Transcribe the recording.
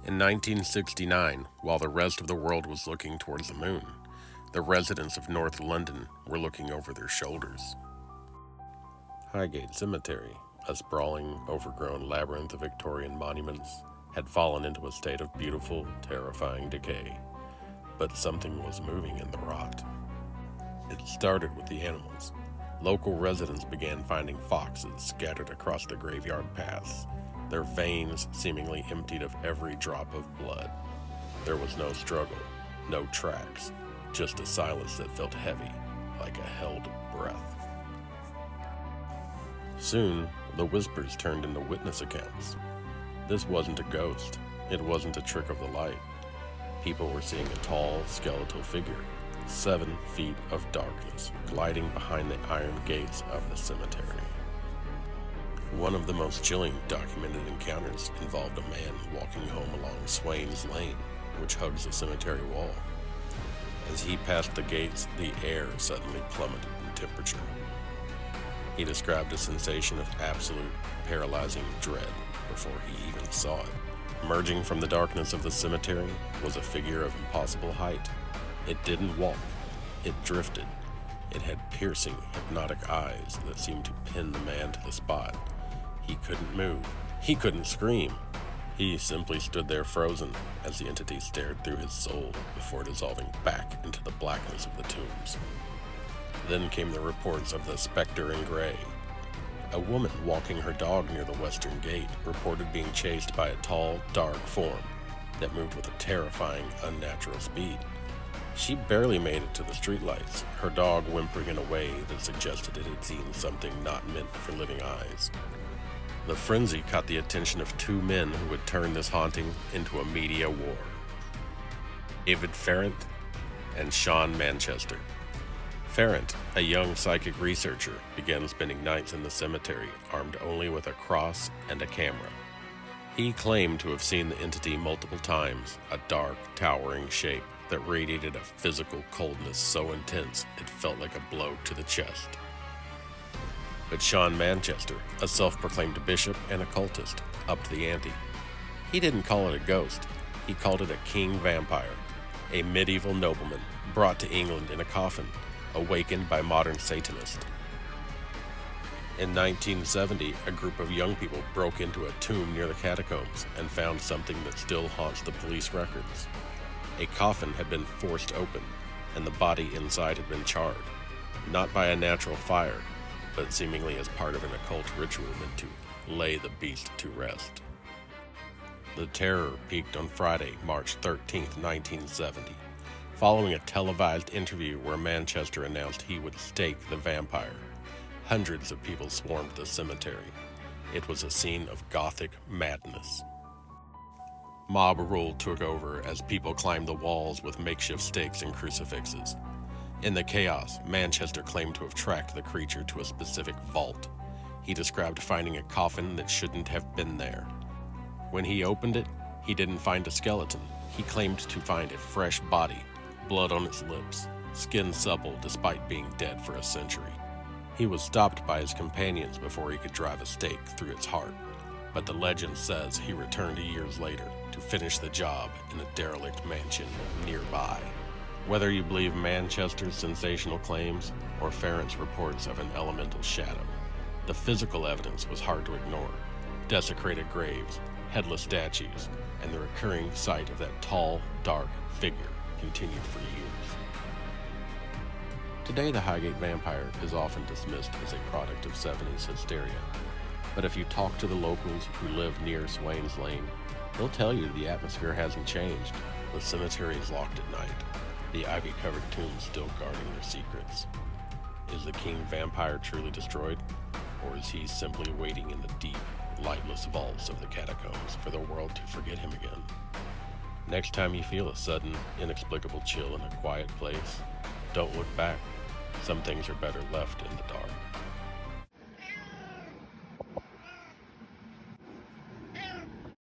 In 1969, while the rest of the world was looking towards the moon, the residents of North London were looking over their shoulders. Highgate Cemetery, a sprawling, overgrown labyrinth of Victorian monuments, had fallen into a state of beautiful, terrifying decay. But something was moving in the rot. It started with the animals. Local residents began finding foxes scattered across the graveyard paths, their veins seemingly emptied of every drop of blood. There was no struggle, no tracks, just a silence that felt heavy, like a held breath. Soon, the whispers turned into witness accounts. This wasn't a ghost. It wasn't a trick of the light. People were seeing a tall, skeletal figure, 7 feet of darkness, gliding behind the iron gates of the cemetery. One of the most chilling documented encounters involved a man walking home along Swain's Lane, which hugs the cemetery wall. As he passed the gates, the air suddenly plummeted in temperature. He described a sensation of absolute, paralyzing dread before he even saw it. Emerging from the darkness of the cemetery was a figure of impossible height. It didn't walk, it drifted. It had piercing, hypnotic eyes that seemed to pin the man to the spot. He couldn't move. He couldn't scream. He simply stood there frozen as the entity stared through his soul before dissolving back into the blackness of the tombs. Then came the reports of the specter in gray. A woman walking her dog near the western gate reported being chased by a tall, dark form that moved with a terrifying, unnatural speed. She barely made it to the streetlights, her dog whimpering in a way that suggested it had seen something not meant for living eyes. The frenzy caught the attention of 2 men who would turn this haunting into a media war: David Farrant and Sean Manchester. Farrant, a young psychic researcher, began spending nights in the cemetery armed only with a cross and a camera. He claimed to have seen the entity multiple times, a dark, towering shape that radiated a physical coldness so intense it felt like a blow to the chest. But Sean Manchester, a self-proclaimed bishop and occultist, upped the ante. He didn't call it a ghost, he called it a king vampire, a medieval nobleman brought to England in a coffin, awakened by modern Satanists. In 1970, a group of young people broke into a tomb near the catacombs and found something that still haunts the police records. A coffin had been forced open, and the body inside had been charred, not by a natural fire, but seemingly as part of an occult ritual meant to lay the beast to rest. The terror peaked on Friday, March 13, 1970, following a televised interview where Manchester announced he would stake the vampire. Hundreds of people swarmed the cemetery. It was a scene of Gothic madness. Mob rule took over as people climbed the walls with makeshift stakes and crucifixes. In the chaos, Manchester claimed to have tracked the creature to a specific vault. He described finding a coffin that shouldn't have been there. When he opened it, he didn't find a skeleton. He claimed to find a fresh body, blood on its lips, skin supple despite being dead for a century. He was stopped by his companions before he could drive a stake through its heart, but the legend says he returned years later to finish the job in a derelict mansion nearby. Whether you believe Manchester's sensational claims or Farrant's reports of an elemental shadow, the physical evidence was hard to ignore. Desecrated graves, headless statues, and the recurring sight of that tall, dark figure continued for years. Today, the Highgate Vampire is often dismissed as a product of 70s hysteria, but if you talk to the locals who live near Swain's Lane, they'll tell you the atmosphere hasn't changed. The cemetery is locked at night, the ivy-covered tombs still guarding their secrets. Is the king vampire truly destroyed, or is he simply waiting in the deep, lightless vaults of the catacombs for the world to forget him again? Next time you feel a sudden, inexplicable chill in a quiet place, don't look back. Some things are better left in the dark.